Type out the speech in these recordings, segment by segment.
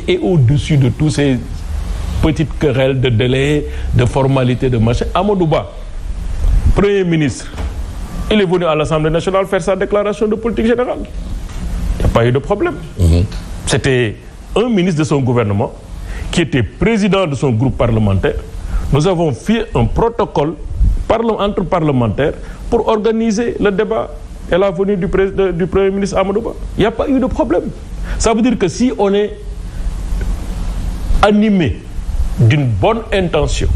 est au-dessus de tous ces petites querelles de délai, de formalités, de machin. Amadou Ba, Premier ministre, il est venu à l'Assemblée nationale faire sa déclaration de politique générale. Il n'y a pas eu de problème. C'était un ministre de son gouvernement qui était président de son groupe parlementaire. Nous avons fait un protocole entre parlementaires pour organiser le débat et la venue du Premier ministre Amadou Ba. Il n'y a pas eu de problème. Ça veut dire que si on est animé d'une bonne intention,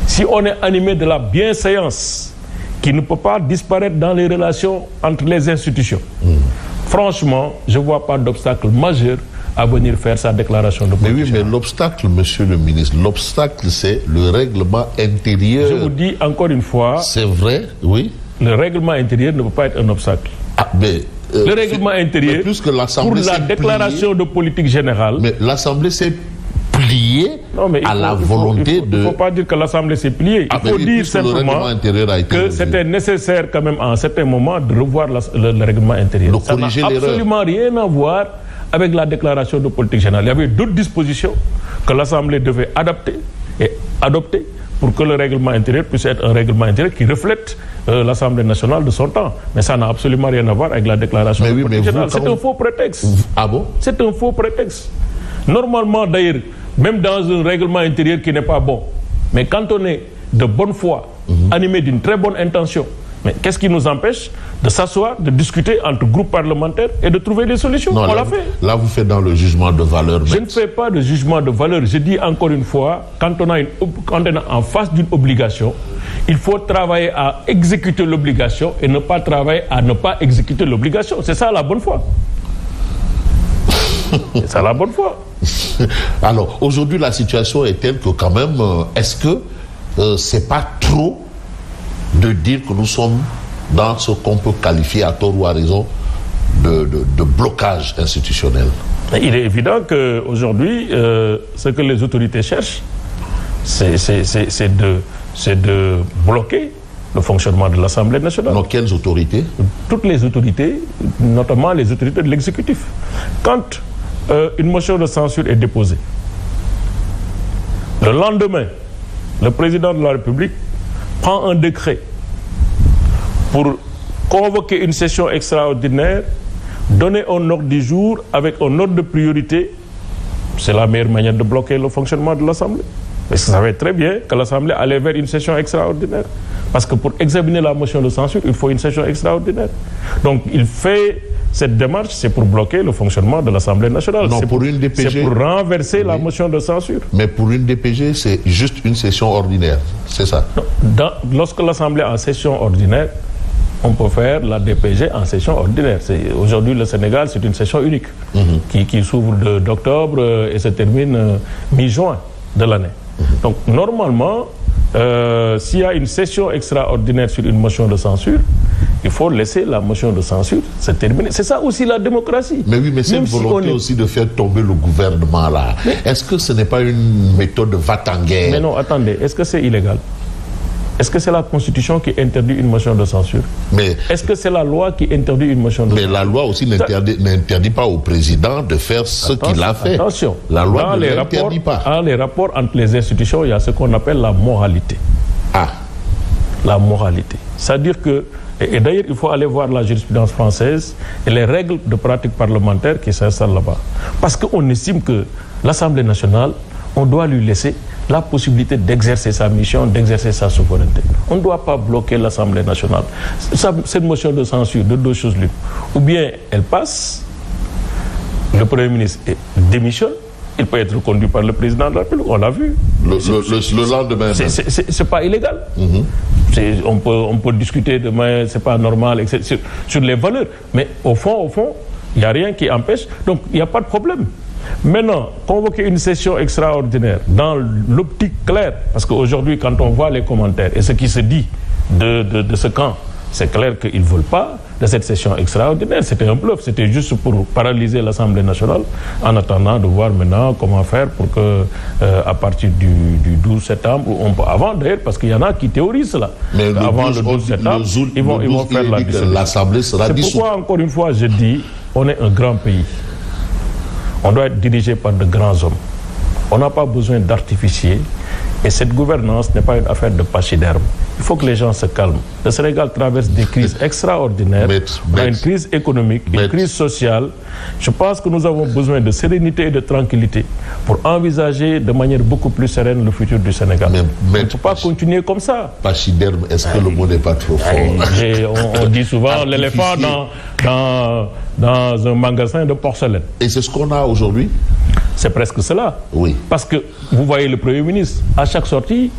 si on est animé de la bienséance qui ne peut pas disparaître dans les relations entre les institutions, franchement, je ne vois pas d'obstacle majeur à venir faire sa déclaration de politique. Mais oui, mais l'obstacle, monsieur le ministre, l'obstacle, c'est le règlement intérieur. Je vous dis encore une fois... C'est vrai, oui. Le règlement intérieur ne peut pas être un obstacle. Ah, mais... le règlement intérieur, plus que pour la déclaration de politique générale... Mais l'Assemblée s'est pliée à la volonté de... Il ne faut pas dire que l'Assemblée s'est pliée. Il faut dire simplement que c'était nécessaire quand même à un certain moment de revoir le règlement intérieur. Ça n'a absolument rien à voir avec la déclaration de politique générale. Il y avait d'autres dispositions que l'Assemblée devait adapter et adopter pour que le règlement intérieur puisse être un règlement intérieur qui reflète l'Assemblée nationale de son temps. Mais ça n'a absolument rien à voir avec la déclaration de politique générale. C'est un faux prétexte. Ah bon? C'est un faux prétexte. Normalement, d'ailleurs, même dans un règlement intérieur qui n'est pas bon, mais quand on est de bonne foi, animé d'une très bonne intention, mais qu'est-ce qui nous empêche de s'asseoir, de discuter entre groupes parlementaires et de trouver des solutions? Non, on l'a fait. Là, vous faites dans le jugement de valeur. Je ne fais pas de jugement de valeur. Je dis encore une fois, quand on est en face d'une obligation, il faut travailler à exécuter l'obligation et ne pas travailler à ne pas exécuter l'obligation. C'est ça la bonne foi. C'est ça la bonne foi. Alors, aujourd'hui, la situation est telle que quand même, est-ce que c'est pas trop de dire que nous sommes dans ce qu'on peut qualifier à tort ou à raison de blocage institutionnel? Il est évident qu'aujourd'hui, ce que les autorités cherchent, c'est de bloquer le fonctionnement de l'Assemblée nationale. Donc, quelles autorités? Toutes les autorités, notamment les autorités de l'exécutif. Quand une motion de censure est déposée, le lendemain, le président de la République prend un décret pour convoquer une session extraordinaire, donner un ordre du jour avec un ordre de priorité. C'est la meilleure manière de bloquer le fonctionnement de l'Assemblée. Mais ça savait très bien que l'Assemblée allait vers une session extraordinaire. Parce que pour examiner la motion de censure, il faut une session extraordinaire. Donc il fait cette démarche, c'est pour bloquer le fonctionnement de l'Assemblée nationale. Non, pour une DPG... C'est pour renverser la motion de censure. Mais pour une DPG, c'est juste une session ordinaire, c'est ça? Non, lorsque l'Assemblée est en session ordinaire, on peut faire la DPG en session ordinaire. Aujourd'hui, le Sénégal, c'est une session unique qui s'ouvre d'octobre et se termine mi-juin de l'année. Donc, normalement, s'il y a une session extraordinaire sur une motion de censure, il faut laisser la motion de censure se terminer. C'est ça aussi la démocratie. Mais oui, mais c'est une volonté aussi de faire tomber le gouvernement là. Est-ce que ce n'est pas une méthode de va-t-en-guerre? Mais non, attendez, est-ce que c'est illégal? Est-ce que c'est la Constitution qui interdit une motion de censure? Est-ce que c'est la loi qui interdit une motion de censure? Mais la loi aussi n'interdit pas au président de faire ce qu'il a fait. Attention, la loi ne l'interdit pas. Dans les rapports entre les institutions, il y a ce qu'on appelle la moralité. Ah. La moralité. C'est-à-dire que, et d'ailleurs, il faut aller voir la jurisprudence française et les règles de pratique parlementaire qui s'installent là-bas. Parce qu'on estime que l'Assemblée nationale, on doit lui laisser la possibilité d'exercer sa mission, d'exercer sa souveraineté. On ne doit pas bloquer l'Assemblée nationale. Cette motion de censure, de deux choses l'une. Ou bien elle passe, le Premier ministre démissionne, il peut être conduit par le président de la République, on l'a vu. Le lendemain. C'est pas illégal. On peut discuter demain, c'est pas normal, etc., sur les valeurs. Mais au fond, il n'y a rien qui empêche. Donc, il n'y a pas de problème. Maintenant, convoquer une session extraordinaire dans l'optique claire, parce qu'aujourd'hui, quand on voit les commentaires et ce qui se dit de ce camp, c'est clair qu'ils ne veulent pas de cette session extraordinaire. C'était un bluff, c'était juste pour paralyser l'Assemblée nationale en attendant de voir maintenant comment faire pour que, à partir du 12 septembre, on peut, avant d'ailleurs, parce qu'il y en a qui théorisent cela, mais avant le 12 septembre, ils vont faire la dissolution. L'Assemblée sera dissoute. C'est pourquoi, encore une fois, je dis, on est un grand pays. On doit être dirigé par de grands hommes. On n'a pas besoin d'artificiers. Et cette gouvernance n'est pas une affaire de pachyderme. Il faut que les gens se calment. Le Sénégal traverse des crises extraordinaires. On a une crise économique, une crise sociale. Je pense que nous avons besoin de sérénité et de tranquillité pour envisager de manière beaucoup plus sereine le futur du Sénégal. On ne peut pas continuer comme ça. Pachyderme, est-ce que le mot n'est pas trop fort? On dit souvent l'éléphant dans un magasin de porcelaine. Et c'est ce qu'on a aujourd'hui? C'est presque cela. Oui. Parce que vous voyez le Premier ministre, à chaque sortie,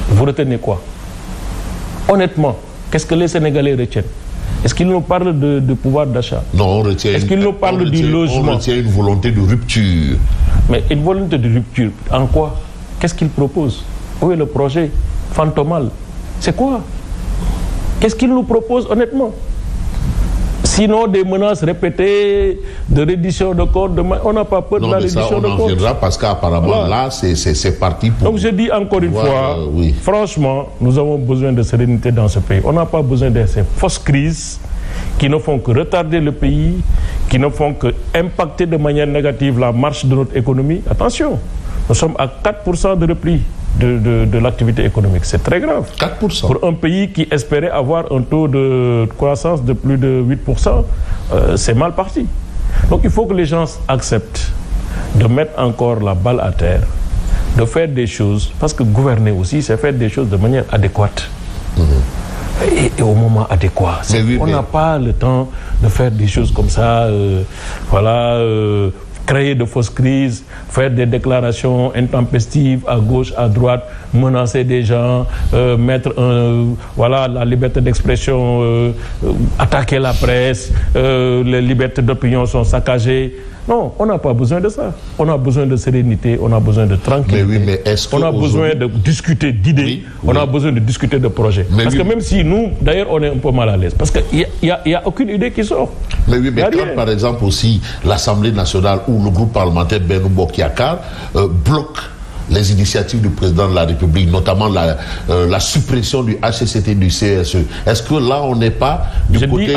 vous retenez quoi? Honnêtement, qu'est-ce que les Sénégalais retiennent? Est-ce qu'ils nous parlent de pouvoir d'achat? Non, on retient. Est-ce qu'ils nous parlent du logement? On retient une volonté de rupture. Mais une volonté de rupture, en quoi? Qu'est-ce qu'ils proposent? Où est le projet fantomal? C'est quoi? Qu'est-ce qu'ils nous proposent honnêtement? Sinon, des menaces répétées de reddition de comptes, on n'a pas peur de la reddition de comptes. On en viendra parce qu'apparemment, là, c'est parti pour... Donc, je dis encore une fois, franchement, nous avons besoin de sérénité dans ce pays. On n'a pas besoin de ces fausses crises qui ne font que retarder le pays, qui ne font que impacter de manière négative la marche de notre économie. Attention, nous sommes à 4% de repli de l'activité économique. C'est très grave. 4%. Pour un pays qui espérait avoir un taux de croissance de plus de 8%, c'est mal parti. Donc il faut que les gens acceptent de mettre encore la balle à terre, de faire des choses, parce que gouverner aussi, c'est faire des choses de manière adéquate. Et au moment adéquat. On n'a pas le temps de faire des choses comme ça, créer de fausses crises, faire des déclarations intempestives à gauche, à droite, menacer des gens, mettre la liberté d'expression, attaquer la presse, les libertés d'opinion sont saccagées. Non, on n'a pas besoin de ça. On a besoin de sérénité, on a besoin de tranquillité. On a besoin de discuter d'idées, on a besoin de discuter de projets. Parce que même si nous, d'ailleurs, on est un peu mal à l'aise, parce qu'il n'y a aucune idée qui sort. Mais oui, mais quand par exemple aussi l'Assemblée nationale ou le groupe parlementaire Benno Bokk Yakaar bloque les initiatives du président de la République, notamment la suppression du HCCT, du CSE, est-ce que là on n'est pas du côté